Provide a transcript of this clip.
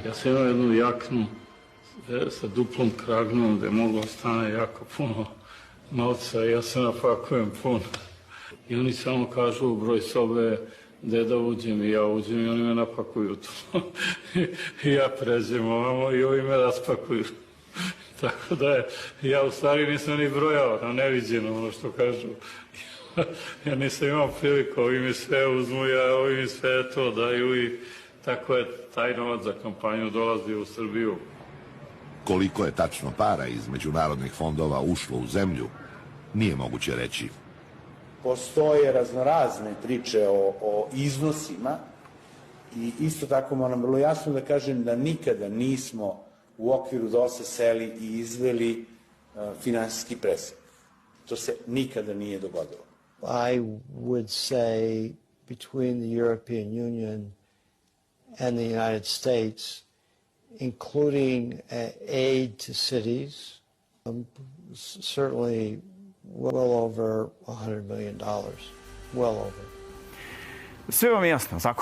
Ja sam imao jednu jaknu sa duplom kragnom gde moglo stane jako puno novca i ja se napakujem puno. I oni samo kažu u broj sobe gde da uđem i ja uđem i oni me napakuju to. I ja pređem ovamo i ovi me raspakuju. Tako da ja u stvari nisam ni brojao na neviđeno, ono što kažu. Ja nisam imao priliku, ovi mi sve uzmu, ovi mi sve to daju i tako je taj novac za kampanju dolazio u Srbiju. Koliko je tačno para iz međunarodnih fondova ušlo u zemlju, nije moguće reći. Postoje raznorazne priče o iznosima i isto tako moram vrlo jasno da kažem da nikada nismo u okviru DOS-a seli i izveli finansijski presek. To se nikada nije dogodilo. I would say between the European Union and the United States, including aid to cities, certainly well over $100 million, well over. Sve vam je jasno, tako?